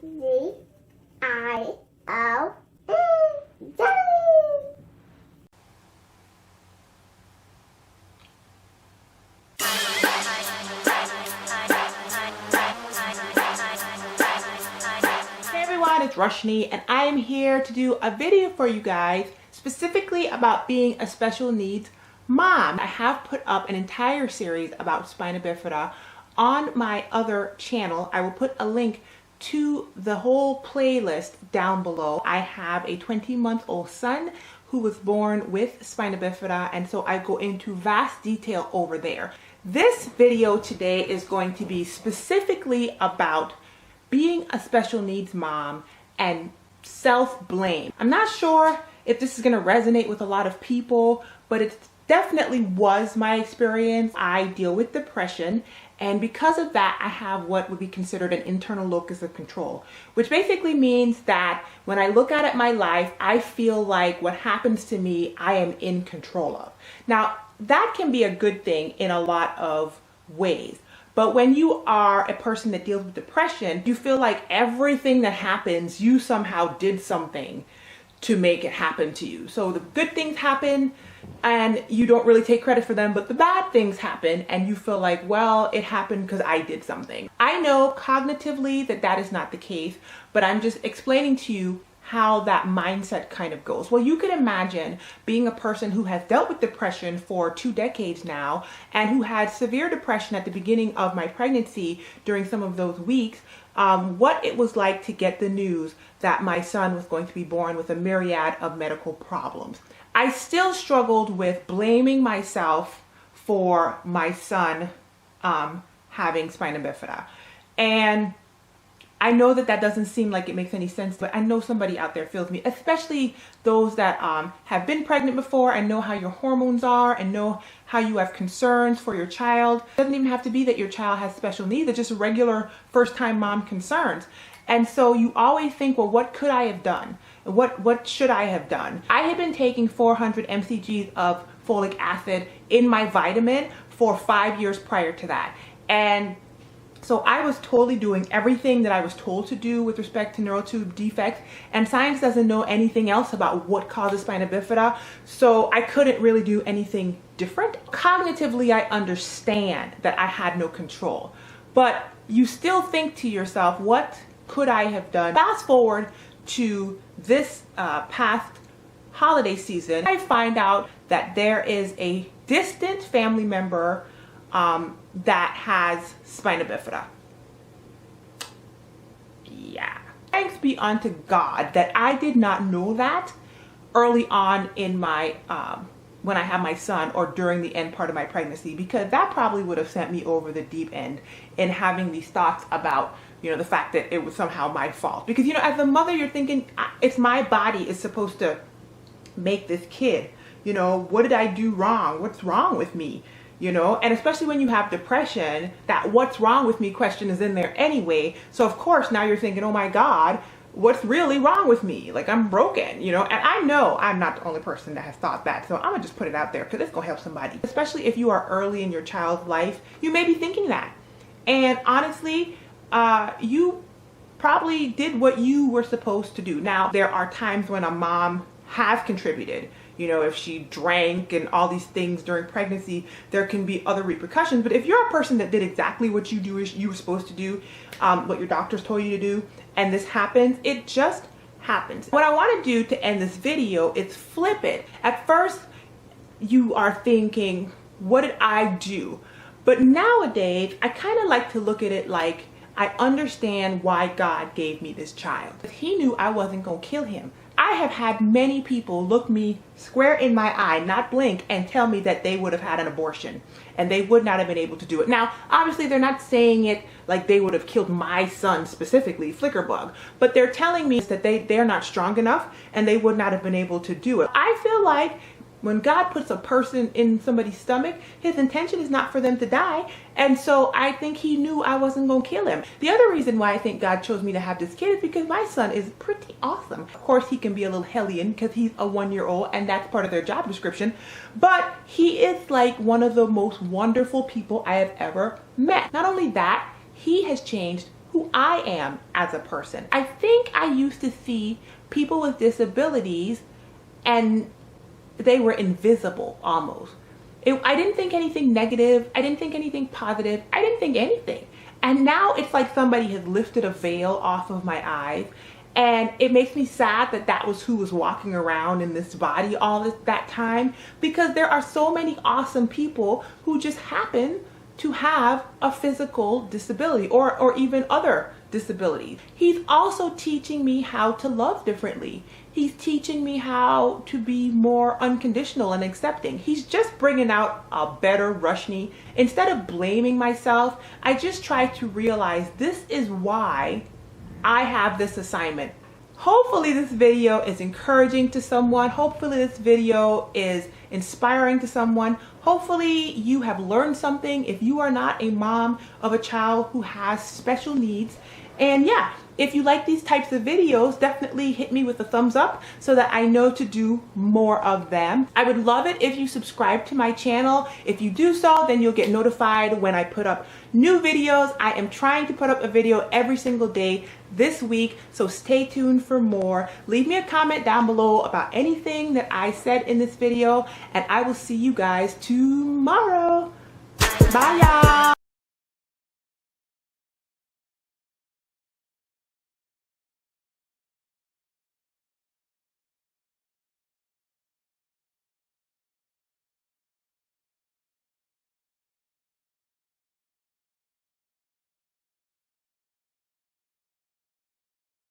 Jelly! Hey everyone, it's Roshni and I am here to do a video for you guys specifically about being a special needs mom. I have put up an entire series about spina bifida on my other channel. I will put a link to the whole playlist down below. I have a 20-month-old son who was born with spina bifida, and so I go into vast detail over there. This video today is going to be specifically about being a special needs mom and self-blame. I'm not sure if this is going to resonate with a lot of people, but it definitely was my experience. I deal with depression, and because of that, I have what would be considered an internal locus of control, which basically means that when I look at my life, I feel like what happens to me, I am in control of. Now, that can be a good thing in a lot of ways. But when you are a person that deals with depression, you feel like everything that happens, you somehow did something to make it happen to you. So the good things happen and you don't really take credit for them, but the bad things happen and you feel like, well, it happened because I did something. I know cognitively that that is not the case, but I'm just explaining to you how that mindset kind of goes. Well, you can imagine being a person who has dealt with depression for 2 decades now and who had severe depression at the beginning of my pregnancy during some of those weeks, what it was like to get the news that my son was going to be born with a myriad of medical problems. I still struggled with blaming myself for my son having spina bifida. And I know that that doesn't seem like it makes any sense, but I know somebody out there feels me, especially those that have been pregnant before and know how your hormones are and know how you have concerns for your child. It doesn't even have to be that your child has special needs. It's just regular first-time mom concerns. And so you always think, well, what could I have done? What should I have done? I had been taking 400 mcgs of folic acid in my vitamin for 5 years prior to that. And so I was totally doing everything that I was told to do with respect to neural tube defects, and science doesn't know anything else about what causes spina bifida, so I couldn't really do anything different. Cognitively, I understand that I had no control, but you still think to yourself, what could I have done? Fast forward to this past holiday season, I find out that there is a distant family member that has spina bifida. Yeah. Thanks be unto God that I did not know that early on in my, when I had my son or during the end part of my pregnancy, because that probably would have sent me over the deep end in having these thoughts about, you know, the fact that it was somehow my fault. Because, you know, as a mother, you're thinking, it's my body is supposed to make this kid. You know, what did I do wrong? What's wrong with me? You know, and especially when you have depression, that what's wrong with me question is in there anyway. So of course now you're thinking, oh my God, what's really wrong with me? Like, I'm broken, you know. And I know I'm not the only person that has thought that, so I'm gonna just put it out there because it's gonna help somebody. Especially if you are early in your child's life, you may be thinking that. And honestly, you probably did what you were supposed to do. Now, there are times when a mom has contributed. You know, if she drank and all these things during pregnancy, there can be other repercussions. But if you're a person that did exactly what you were supposed to do, what your doctors told you to do, and this happens, it just happens. What I want to do to end this video is flip it. At first, you are thinking, what did I do? But nowadays, I kind of like to look at it like, I understand why God gave me this child. He knew I wasn't going to kill him. I have had many people look me square in my eye, not blink, and tell me that they would have had an abortion and they would not have been able to do it. Now, obviously, they're not saying it like they would have killed my son specifically, Flickerbug, but they're telling me that they're not strong enough and they would not have been able to do it. I feel like when God puts a person in somebody's stomach, his intention is not for them to die. And so I think he knew I wasn't going to kill him. The other reason why I think God chose me to have this kid is because my son is pretty awesome. Of course, he can be a little hellion because he's a 1-year-old and that's part of their job description. But he is like one of the most wonderful people I have ever met. Not only that, he has changed who who I am as a person. I think I used to see people with disabilities and they were invisible almost. I didn't think anything negative. I didn't think anything positive. I didn't think anything. And now it's like somebody has lifted a veil off of my eyes. And it makes me sad that that was who was walking around in this body all that time, because there are so many awesome people who just happen to have a physical disability or even other disabilities. He's also teaching me how to love differently. He's teaching me how to be more unconditional and accepting. He's just bringing out a better Rushni. Instead of blaming myself, I just try to realize this is why I have this assignment. Hopefully this video is encouraging to someone. Hopefully this video is inspiring to someone. Hopefully you have learned something if you are not a mom of a child who has special needs. And yeah, if you like these types of videos, definitely hit me with a thumbs up so that I know to do more of them. I would love it if you subscribe to my channel. If you do so, then you'll get notified when I put up new videos. I am trying to put up a video every single day this week, so stay tuned for more. Leave me a comment down below about anything that I said in this video, and I will see you guys tomorrow. Bye, y'all.